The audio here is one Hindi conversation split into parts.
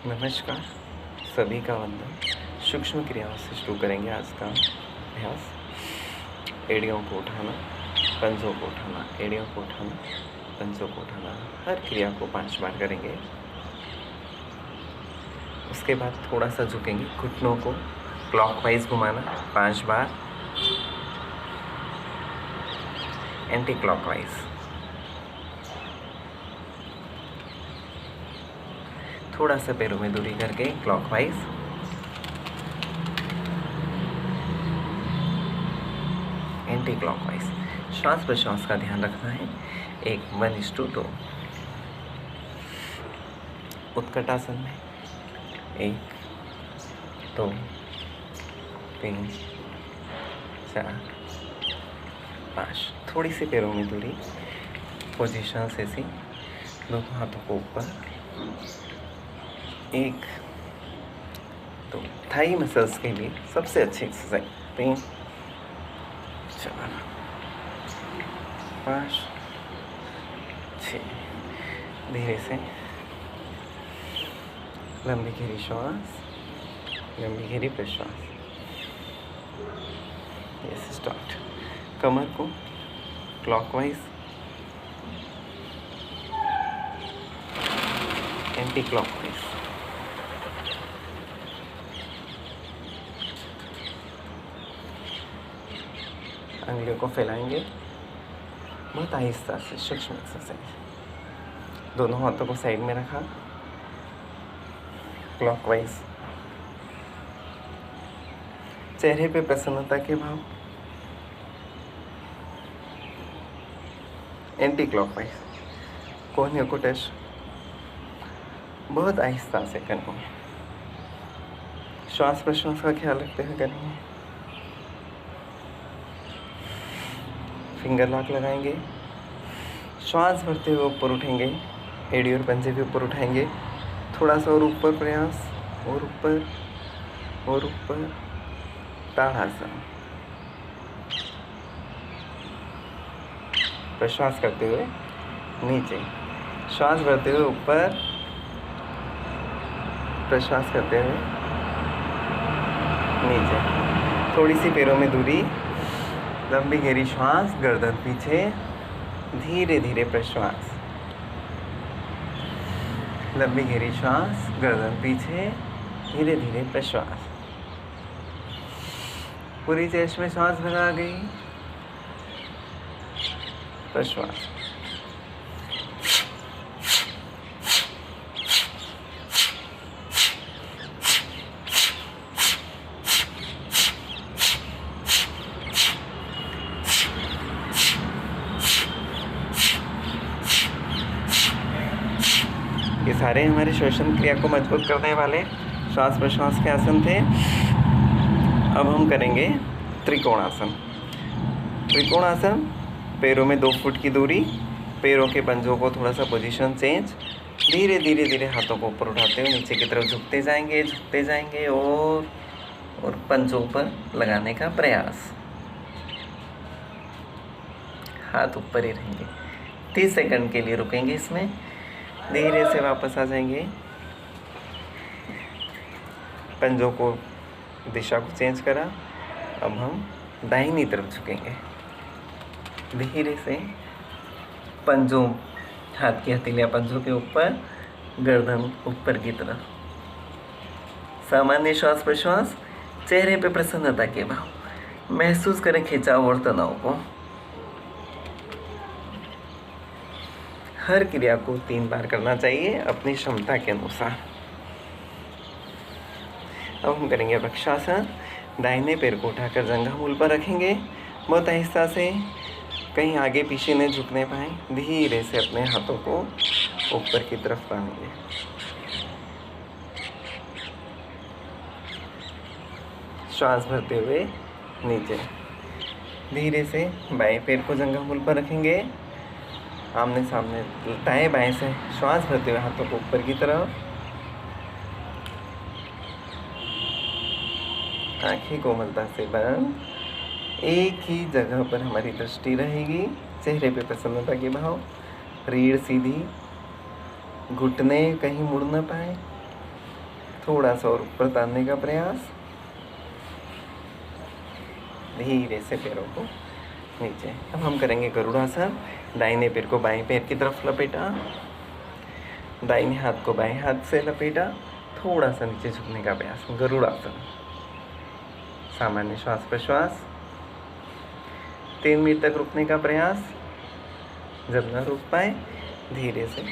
नमस्कार, सभी का वंदन। सूक्ष्म क्रियाओं से शुरू करेंगे आज का अभ्यास। एड़ियों को उठाना, पंजों को उठाना, एड़ियों को उठाना, पंजों को उठाना। हर क्रिया को 5 बार करेंगे। उसके बाद थोड़ा सा झुकेंगे, घुटनों को क्लॉकवाइज घुमाना 5 बार, एंटी क्लॉकवाइज। थोड़ा सा पैरों में दूरी करके क्लॉकवाइज, एंटी क्लॉकवाइज। श्वास प्रश्वास का ध्यान रखना है। 1:2 उत्कटासन में 1 2 3 4 5। थोड़ी सी पैरों में दूरी, पोजीशन ऐसी, दोनों हाथों को ऊपर। 1 2 थाई मसल्स के लिए सबसे अच्छी एक्सरसाइज। 3 4 5 6। धीरे से लंबी गहरी श्वास, लंबी गहरी प्रश्वास। Yes, start. कमर को क्लॉकवाइज, एंटी क्लॉकवाइज। अंगुलियों को फैलाएंगे बहुत आहिस्ता से, सूक्ष्म एक्सरसाइज। दोनों हाथों को साइड में रखा, क्लॉकवाइज। चेहरे पे प्रसन्नता के भाव, एंटी क्लॉकवाइज। कोहनियों को टच बहुत आहिस्ता से करेंगे। श्वास प्रश्वास का ख्याल रखते हुए करेंगे। फिंगर लॉक लगाएंगे। श्वास भरते हुए ऊपर उठेंगे, एड़ी और पंजे भी ऊपर उठाएंगे। थोड़ा सा और ऊपर प्रयास, और ऊपर और ऊपर। ताड़ासन। प्रश्वास करते हुए नीचे, श्वास भरते हुए ऊपर, प्रश्वास करते हुए नीचे। थोड़ी सी पैरों में दूरी, लंबी गहरी श्वास, गर्दन पीछे, धीरे धीरे प्रश्वास। लंबी गहरी श्वास, गर्दन पीछे, धीरे धीरे प्रश्वास। पूरी चेस्ट में श्वास भरा गई, प्रश्वास। ये सारे हमारे श्वसन क्रिया को मजबूत करने वाले श्वास प्रश्वास के आसन थे। अब हम करेंगे त्रिकोणासन। त्रिकोणासन, पैरों में 2 फुट की दूरी, पैरों के पंजों को थोड़ा सा पोजीशन चेंज, धीरे धीरे धीरे हाथों को ऊपर उठाते हुए नीचे की तरफ झुकते जाएंगे और पंजों पर लगाने का प्रयास। हाथ ऊपर ही रहेंगे। 30 सेकंड के लिए रुकेंगे इसमें, धीरे से वापस आ जाएंगे। पंजों को दिशा को चेंज करा। अब हम दाहिनी तरफ झुकेंगे। धीरे से पंजों, हाथ की हथेलियां पंजों के ऊपर, गर्दन ऊपर की तरफ। सामान्य श्वास प्रश्वास, चेहरे पे प्रसन्नता के भाव। महसूस करें खिंचाव और तनाव को। हर क्रिया को 3 बार करना चाहिए अपनी क्षमता के अनुसार। अब हम करेंगे वृक्षासन। दाहिने पैर को उठाकर जंघा मूल पर रखेंगे, बहुत आहिस्ता से, कहीं आगे पीछे न झुकने पाए। धीरे से अपने हाथों को ऊपर की तरफ बांधेंगे। श्वास भरते हुए नीचे। धीरे से बाएं पैर को जंघा मूल पर रखेंगे, आमने सामने, दाएं बाएं से श्वास भरते हुए हाथों को ऊपर की तरफ। आंखें कोमलता से बंद। एक ही जगह पर हमारी दृष्टि रहेगी। चेहरे पे प्रसन्नता के भाव, रीढ़ सीधी, घुटने कहीं मुड़ न पाए, थोड़ा सा और ऊपर तानने का प्रयास, धीरे से पैरों को नीचे। अब हम करेंगे गरुड़ासन। दाहिने पैर को बाएं पैर की तरफ लपेटा, दाहिने हाथ को बाएं हाथ से लपेटा, थोड़ा सा नीचे झुकने का प्रयास, गरुड़ासन। सामान्य श्वास प्रश्वास, 3 मिनट तक रुकने का प्रयास। जब ना रुक पाए धीरे से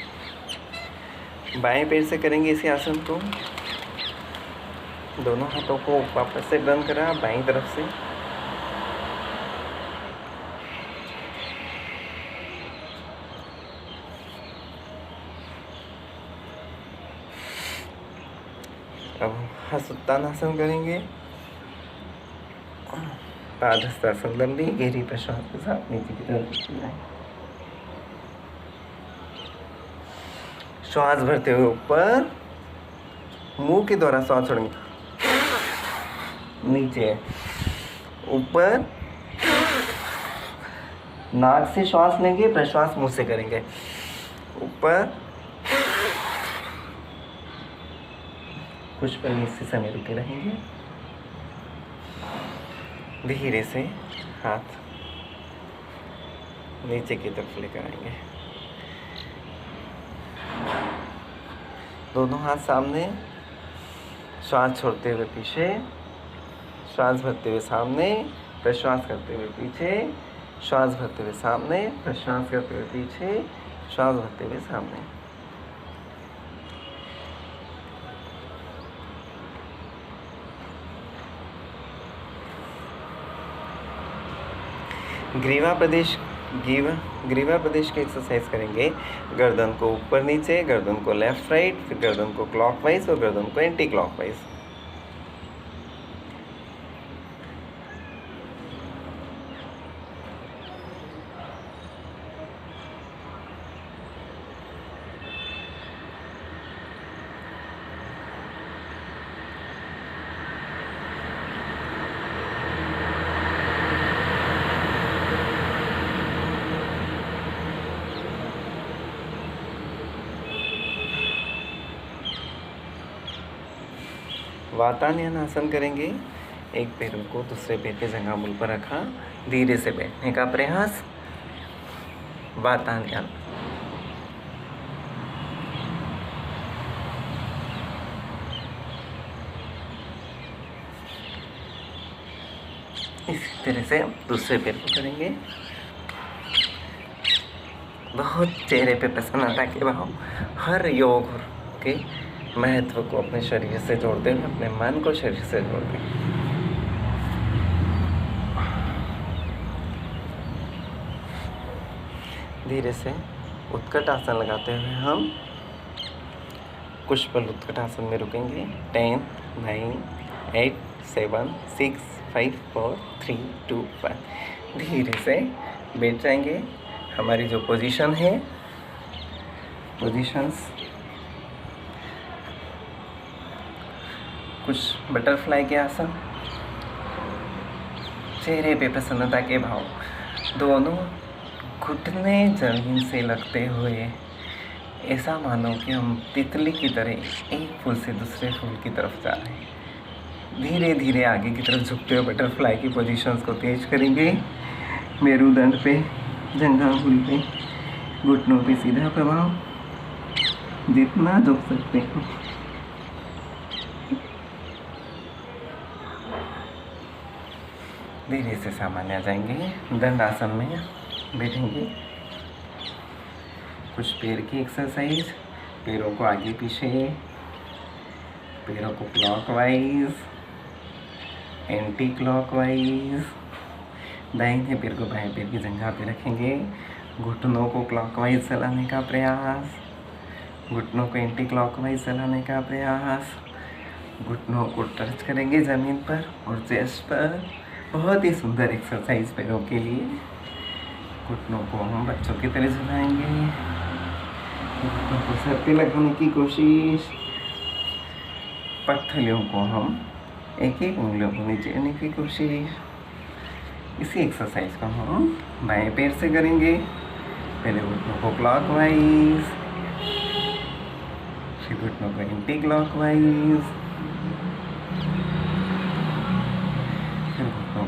बाएं पैर से करेंगे इसी आसन को। दोनों हाथों को वापस से बंद करा बाईं तरफ से। अब हस्तोत्तानासन करेंगे। पादहस्तासन लंबी गहरी प्रश्वास के साथ नीचे की तरफ श्वास भरते हुए ऊपर, मुंह के द्वारा श्वास छोड़ेंगे, नीचे ऊपर, नाक से श्वास लेंगे, प्रश्वास मुंह से करेंगे। ऊपर, कुछ पल इसी समय रुके रहेंगे। धीरे से हाथ नीचे की तरफ लेकर आएंगे। दोनों हाथ सामने, श्वास छोड़ते हुए पीछे, श्वास भरते हुए सामने, प्रश्वास करते हुए पीछे, श्वास भरते हुए सामने, प्रश्वास करते हुए पीछे, श्वास भरते हुए सामने। ग्रीवा प्रदेश की एक्सरसाइज करेंगे। गर्दन को ऊपर नीचे, गर्दन को लेफ्ट राइट, फिर गर्दन को क्लॉकवाइज और गर्दन को एंटी क्लॉकवाइज। वातायन आसन करेंगे। एक पैर को दूसरे पैर के जंघामूल पर रखा, धीरे से बैठने का प्रयास, वातायन। इसी तरह से दूसरे पैर को करेंगे। बहुत चेहरे पे प्रसन्नता के भाव, हर योग के महत्व को अपने शरीर से जोड़ते हुए, अपने मन को शरीर से जोड़ते हैं। धीरे से उत्कट आसन लगाते हुए हम कुछ पल उत्कट आसन में रुकेंगे। 10, 9, 8, 7, 6, 5, 4, 3, 2, 1। धीरे से बैठ जाएंगे। हमारी जो पोजीशन है, पोजीशंस कुछ बटरफ्लाई के आसन, चेहरे पे प्रसन्नता के भाव, दोनों घुटने जमीन से लगते हुए, ऐसा मानो कि हम तितली की तरह एक फूल से दूसरे फूल की तरफ जा रहे हैं। धीरे धीरे आगे की तरफ झुकते हुए बटरफ्लाई की पोजीशंस को तेज करेंगे। मेरुदंड पे, जंघामूल पे, घुटनों पे सीधा प्रभाव, जितना झुक सकते हैं। धीरे से सामान्य आ जाएंगे। दंड आसन में बैठेंगे। कुछ पैर की एक्सरसाइज, पैरों को आगे पीछे, पैरों को क्लॉकवाइज, एंटी क्लॉकवाइज। दाहिने पैर को बाएं पैर की जंघा पे रखेंगे। घुटनों को क्लॉकवाइज चलाने का प्रयास, घुटनों को एंटी क्लॉकवाइज चलाने का प्रयास। घुटनों को टच करेंगे ज़मीन पर और चेस्ट पर। बहुत ही सुंदर एक्सरसाइज पैरों के लिए। घुटनों को हम बच्चों की तरह झुलाएंगे। घुटनों को सर पे लगाने की कोशिश। पगथलियों को हम एक एक उंगलियों को नीचे लेने की कोशिश। इसी एक्सरसाइज को हम बाएं पैर से करेंगे। पहले घुटनों को क्लॉकवाइज, फिर घुटनों को एंटी क्लॉकवाइज।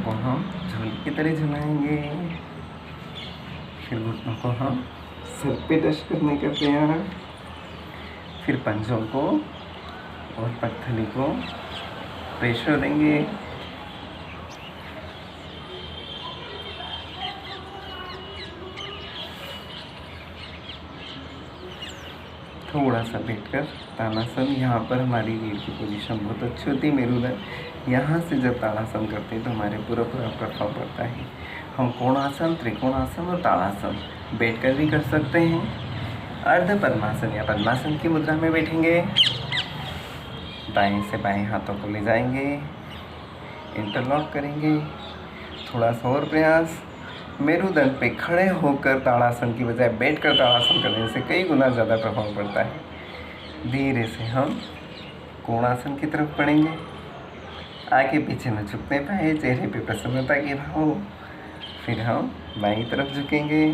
को हम झूले की तरह झुलाएंगे। फिर घुटनों को हम सिर पे टच करने का प्रयास, फिर पंजों को और पगथली को प्रेशर देंगे। थोड़ा सा बैठकर ताड़ासन। यहाँ पर हमारी रीढ़ की पोजीशन बहुत अच्छी होती है, मेरुदंड। यहाँ से जब ताड़ासन करते हैं तो हमारे पूरा प्रभाव पड़ता है। हम कोणासन, त्रिकोणासन और ताड़ासन बैठकर भी कर सकते हैं। अर्ध पद्मासन या पद्मासन की मुद्रा में बैठेंगे। दाएं से बाएं हाथों को ले जाएंगे, इंटरलॉक करेंगे। थोड़ा सा और प्रयास। मेरुदंड पे खड़े होकर ताड़ासन की बजाय बैठकर ताड़ासन करने से कई गुना ज़्यादा प्रभाव पड़ता है। धीरे से हम कोणासन की तरफ बढ़ेंगे। आगे पीछे न झुकने पाए, चेहरे पे प्रसन्नता के भाव। फिर हम बाईं तरफ झुकेंगे।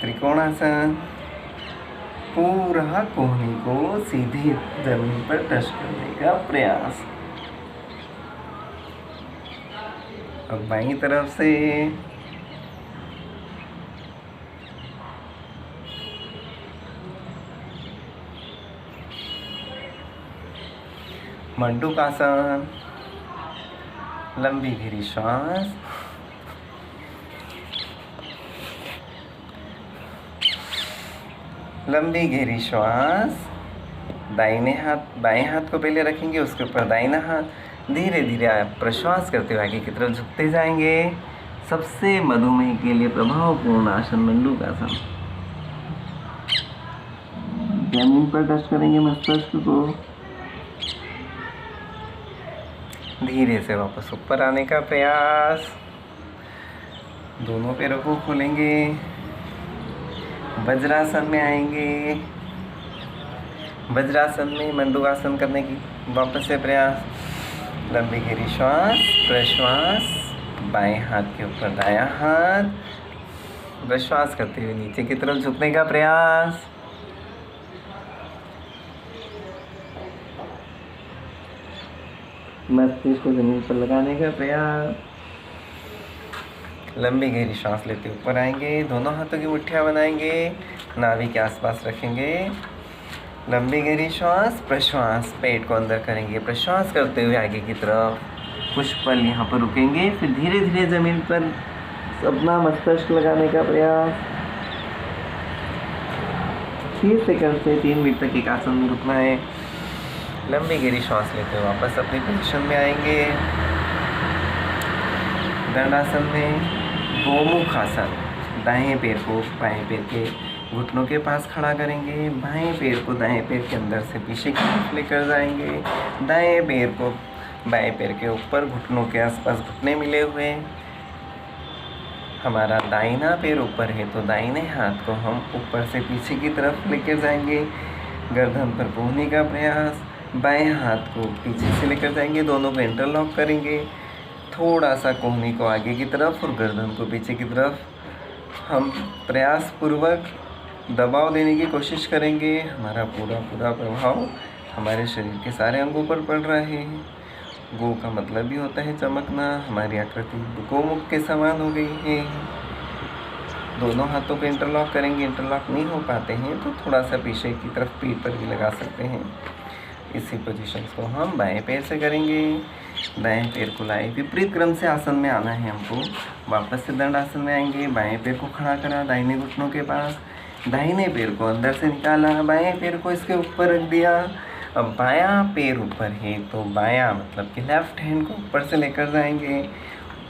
त्रिकोणासन। पूरा कोहनी को सीधे जमीन पर टच करने का प्रयास। अब बाईं तरफ से मंडूकासन। लंबी गहरी श्वास। लंबी गहरी श्वास। दाहिने हाथ, बाएं हाथ को पहले रखेंगे, उसके ऊपर दाहिना हाथ। धीरे धीरे आप प्रश्वास करते हुए आगे की तरफ झुकते जाएंगे। सबसे मधुमेह के लिए प्रभावपूर्ण आसन मंडूकासन। जमीन पर टच करेंगे मस्तिष्क को। धीरे से वापस ऊपर आने का प्रयास। दोनों पैरों को खोलेंगे। वज्रासन में आएंगे। वज्रासन में मंडूकासन करने की वापस से प्रयास। लंबी गहरी श्वास, प्रश्वास। बाएं हाथ के ऊपर दायां हाथ। प्रश्वास करते हुए नीचे की तरफ झुकने का प्रयास। मस्तिष्क को जमीन पर लगाने का प्रयास। लंबी गहरी सांस लेते ऊपर आएंगे। दोनों हाथों की मुट्ठियां बनाएंगे, नाभि के आसपास रखेंगे। लंबी गहरी श्वास, प्रश्वास। पेट को अंदर करेंगे, प्रश्वास करते हुए आगे की तरफ। कुछ पल यहाँ पर रुकेंगे, फिर धीरे धीरे जमीन पर अपना मस्तिष्क लगाने का प्रयास। 30 सेकंड से 3 मिनट तक एक आसन में रुकना है। लंबी गहरी श्वास लेते हुए वापस अपनी पोजीशन में आएंगे। दंडासन में गोमुख आसन। दाएं पैर को बाएं पैर के घुटनों के पास खड़ा करेंगे। बाएं पैर को दाएं पैर के अंदर से पीछे की तरफ लेकर जाएंगे। दाएं पैर को बाएं पैर के ऊपर, घुटनों के आसपास घुटने मिले हुए। हमारा दाहिना पैर ऊपर है तो दाहिने हाथ को हम ऊपर से पीछे की तरफ लेकर जाएंगे। गर्दन पर पोहने का प्रयास। बाएं हाथ को पीछे से लेकर जाएंगे, दोनों को इंटरलॉक करेंगे। थोड़ा सा कोहनी को आगे की तरफ और गर्दन को पीछे की तरफ हम प्रयास पूर्वक दबाव देने की कोशिश करेंगे। हमारा पूरा प्रभाव हमारे शरीर के सारे अंगों पर पड़ रहा है। गो का मतलब भी होता है चमकना। हमारी आकृति गोमुख के समान हो गई है। दोनों हाथों को इंटरलॉक करेंगे। इंटरलॉक नहीं हो पाते हैं तो थोड़ा सा पीछे की तरफ पीठ पर भी लगा सकते हैं। इसी पोजीशंस को हम बाएं पैर से करेंगे। दाएं पैर को लाए, विपरीत क्रम से आसन में आना है हमको। वापस से दंडासन में आएंगे। बाएं पैर को खड़ा करा दाहिने घुटनों के पास। दाहिने पैर को अंदर से निकाला, बाएं पैर को इसके ऊपर रख दिया। अब बायां पैर ऊपर है तो बायां मतलब कि लेफ्ट हैंड को ऊपर से लेकर जाएंगे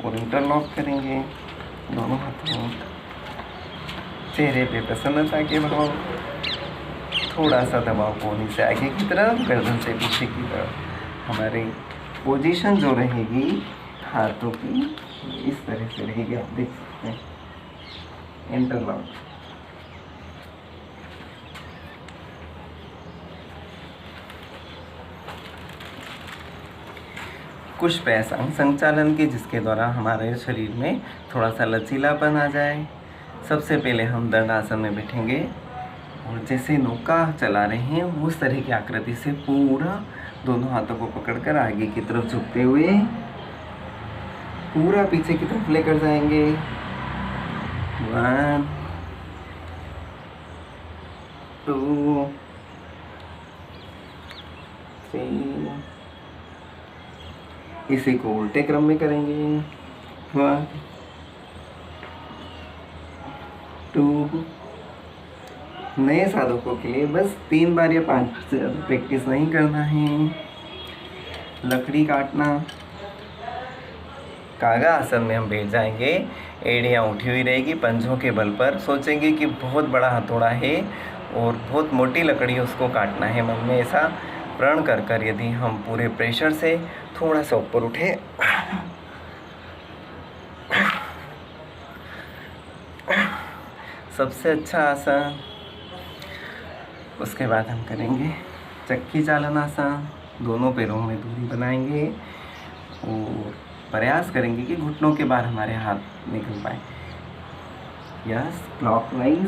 और इंटरलॉक करेंगे दोनों हाथों। चेहरे पे प्रसन्नता के भाव। थोड़ा सा दबाव कोहनी से आगे की तरफ, गर्दन से पीछे की तरफ। हमारी पोजीशन जो रहेगी हाथों की इस तरह से रहेगी, आप देख सकते हैं। इंटरलॉक। कुछ प्रयास अंग संचालन के जिसके द्वारा हमारे शरीर में थोड़ा सा लचीलापन आ जाए। सबसे पहले हम दंडासन में बैठेंगे और जैसे नौका चला रहे हैं उस तरह की आकृति से पूरा दोनों हाथों को पकड़कर आगे की तरफ झुकते हुए पूरा पीछे की तरफ लेकर जाएंगे। 1 2 3। इसी को उल्टे क्रम में करेंगे। 1 2। नए साधकों के लिए बस 3 बार या 5 से ज़्यादा प्रैक्टिस नहीं करना है। लकड़ी काटना। कागा आसन में हम बैठ जाएंगे, एड़ियाँ उठी हुई रहेगी, पंजों के बल पर सोचेंगे कि बहुत बड़ा हथौड़ा है और बहुत मोटी लकड़ी उसको काटना है। मन में ऐसा प्रण कर कर यदि हम पूरे प्रेशर से थोड़ा सा ऊपर उठे, सबसे अच्छा आसन। उसके बाद हम करेंगे चक्की चालन आसन। दोनों पैरों में दूरी बनाएंगे और प्रयास करेंगे कि घुटनों के बाहर हमारे हाथ निकल पाए। यस, क्लॉकवाइज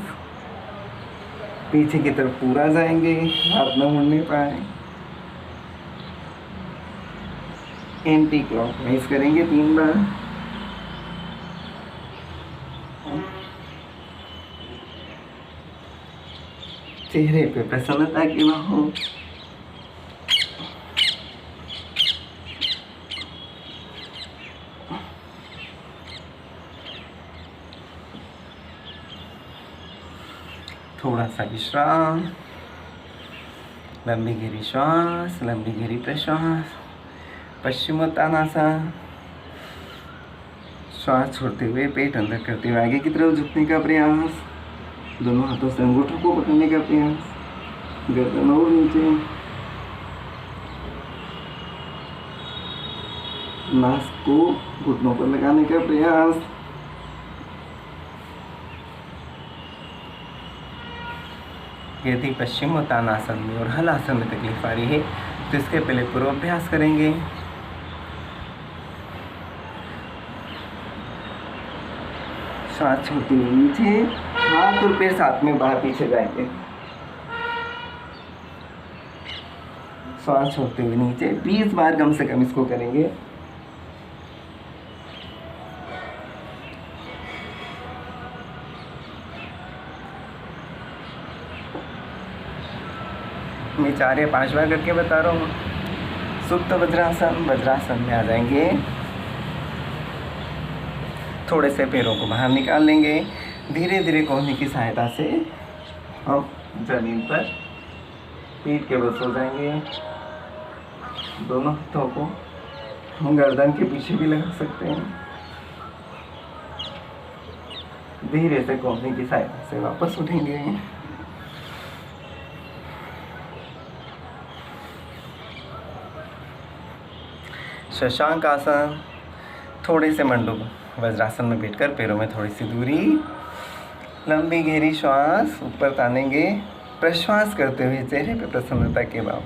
पीछे की तरफ पूरा जाएंगे, हाथ न मुड़ने पाए। एंटी क्लॉकवाइज करेंगे 3 बार। चेहरे पे प्रसन्नता की बाहों। थोड़ा सा विश्राम। लंबी गहरी श्वास, लंबी गहरी प्रश्वास। पश्चिमोत्तानासन। श्वास छोड़ते हुए पेट अंदर करते हुए आगे की तरफ झुकने का प्रयास। दोनों हाथों से अंगूठों को पकड़ने का प्रयास। गर्दन और नीचे। नाक को घुटनों पर लगाने का प्रयास। यदि पश्चिमोत्तानासन में और हलासन में तकलीफ आ रही है तो इसके पहले पूर्वाभ्यास करेंगे। सांस छोड़ते हुए नीचे, हाथ और पैर साथ में बाहर पीछे जाएंगे। सांस छोड़ते हुए नीचे 20 बार कम से कम इसको करेंगे। मैं 4 या 5 बार करके बता रहा हूँ। सुप्त वज्रासन। वज्रासन में आ जाएंगे, थोड़े से पैरों को बाहर निकाल लेंगे। धीरे धीरे कोहनी की सहायता से हम जमीन पर पीठ के बल सो जाएंगे। दोनों हाथों को हम गर्दन के पीछे भी लगा सकते हैं। धीरे से कोहनी की सहायता से वापस उठेंगे। शशांक आसन। थोड़े से मंडूक वज्रासन में बैठकर पैरों में थोड़ी सी दूरी। लंबी गहरी श्वास ऊपर तानेंगे, प्रश्वास करते हुए चेहरे पे प्रसन्नता के भाव।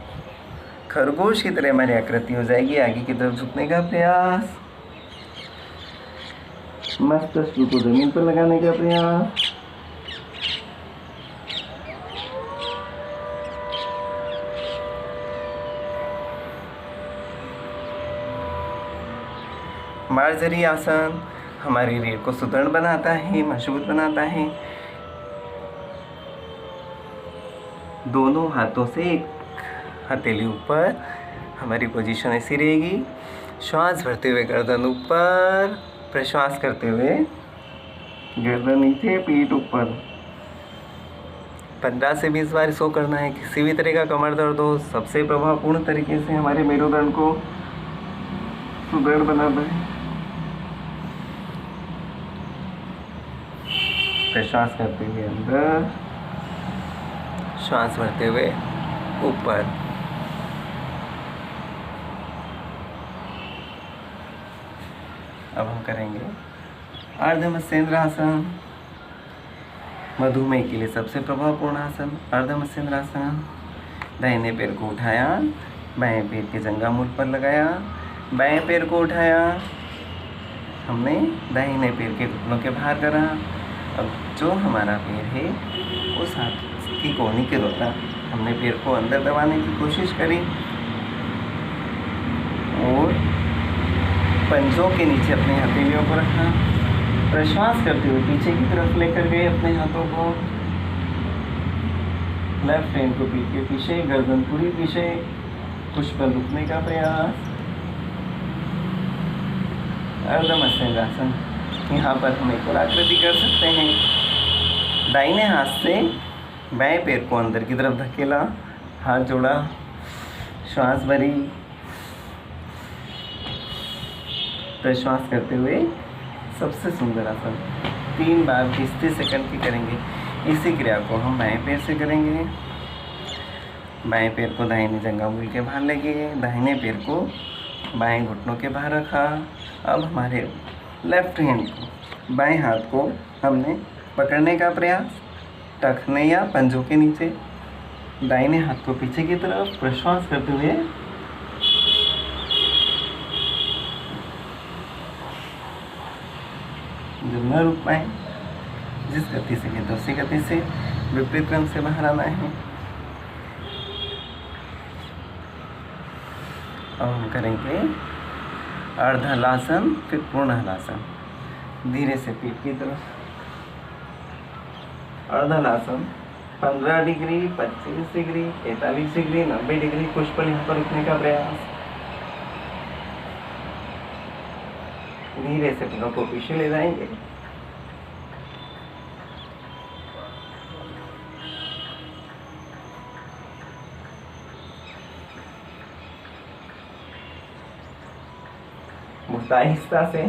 खरगोश की तरह हमारी आकृति हो जाएगी। आगे की तरफ झुकने का प्रयास। मस्तिष्क को जमीन पर लगाने का प्रयास। मार्जरी आसन हमारी रीढ़ को सुदृढ़ बनाता है, मजबूत बनाता है। दोनों हाथों से एक हथेली ऊपर, हमारी पोजीशन ऐसी रहेगी। श्वास भरते हुए गर्दन ऊपर, प्रश्वास करते हुए गर्दन नीचे, पीठ ऊपर। 15 से 20 बार इसको करना है। किसी भी तरह का कमर दर्द हो, सबसे प्रभावपूर्ण तरीके से हमारे मेरुदंड को सुदृढ़ बनाता है। प्रश्वास करते हुए अंदर, श्वास भरते हुए ऊपर। अब हम करेंगे अर्धमत्स्येंद्र आसन। मधुमेह के लिए सबसे प्रभावपूर्ण आसन अर्धमत्स्येंद्र आसन। दाहिने पैर को उठाया, बाएं पैर के जंघामूल पर लगाया, बाएं पैर को उठाया, हमने दाहिने पैर के घुटनों के बाहर करा। अब जो हमारा पैर है उस हाथ की कोहनी के द्वारा हमने पैर को अंदर दबाने की कोशिश करी। पंजों के नीचे अपने हथेलियों को रखा। प्रश्वास करते हुए पीछे की तरफ लेकर गए अपने हाथों को। लेफ्ट हैंड को पीठ के पीछे, गर्दन पूरी पीछे, कुछ पल रुकने का प्रयास। अर्ध मत्स्यंगासन। यहाँ पर हम एक गोलाकृति कर सकते हैं। दाहिने हाथ से बाएं पैर को अंदर की तरफ धकेला, हाथ जोड़ा, श्वास भरी। प्रश्वास करते हुए सबसे सुंदर आसन 3 बार 30 सेकंड की करेंगे। इसी क्रिया को हम बाएं पैर से करेंगे। बाएं पैर को दाहिनी जंघांगुली के बाहर लेके, दाहिने पैर को बाएं घुटनों के बाहर रखा। अब हमारे लेफ्ट हैंड को, बाएं हाथ को हमने पकड़ने का प्रयास, टखने या पंजों के नीचे। दाहिने हाथ को पीछे की तरफ, प्रश्वास करते हुए जब न रुक पाए, जिस गति से कहते उसी गति से विपरीत क्रम से बाहर आना है। अब हम करेंगे अर्ध हलासन, फिर पूर्ण हलासन। धीरे से पीठ की तरफ। अर्ध halasana 15 degree, 25 degree, 45 degree, 90 degree. कुछ पल यहाँ पर रुकने का प्रयास। धीरे से पैरों को पीछे ले जाएंगे। बहुत आहिस्ता से।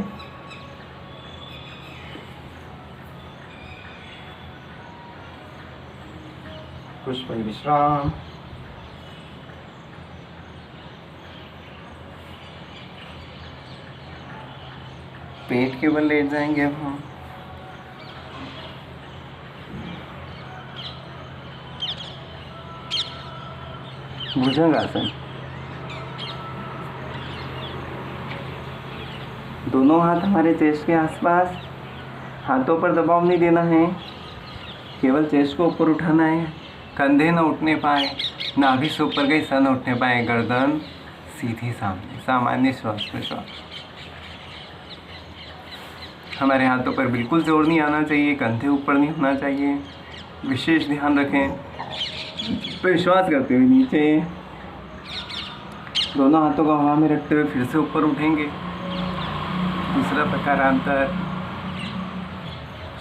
कुछ पल विश्राम। पेट के बल लेट जाएंगे अब हम। भुजंगासन। दोनों हाथ हमारे चेस्ट के आसपास। हाथों पर दबाव नहीं देना है, केवल चेस्ट को ऊपर उठाना है। कंधे न उठने पाए, नाभि से ऊपर गई, सर न उठने पाए। गर्दन सीधी सामने, सामान्य श्वास प्रश्वास। हमारे हाथों पर बिल्कुल जोर नहीं आना चाहिए, कंधे ऊपर नहीं होना चाहिए। विशेष ध्यान रखें। प्रश्वास करते हुए नीचे, दोनों हाथों को हवा में रखते हुए फिर से ऊपर उठेंगे। दूसरा प्रकारांतर।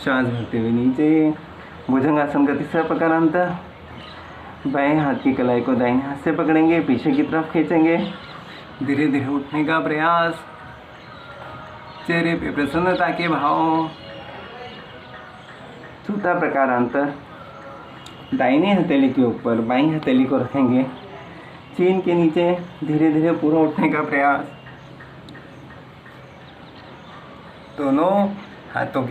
श्वास भरते हुए नीचे। भुजंगासन का तीसरा प्रकारांतर। बाएं हाथ की कलाई को दाहिने हाथ से पकड़ेंगे, पीछे की तरफ खींचेंगे। धीरे धीरे उठने का प्रयास। चेहरे पे प्रसन्नता के भाव। चौथा प्रकारांतर। दाहिने हथेली के ऊपर बाईं हथेली को रखेंगे, चीन के नीचे। धीरे धीरे पूरा उठने का प्रयास। दोनों हाथों की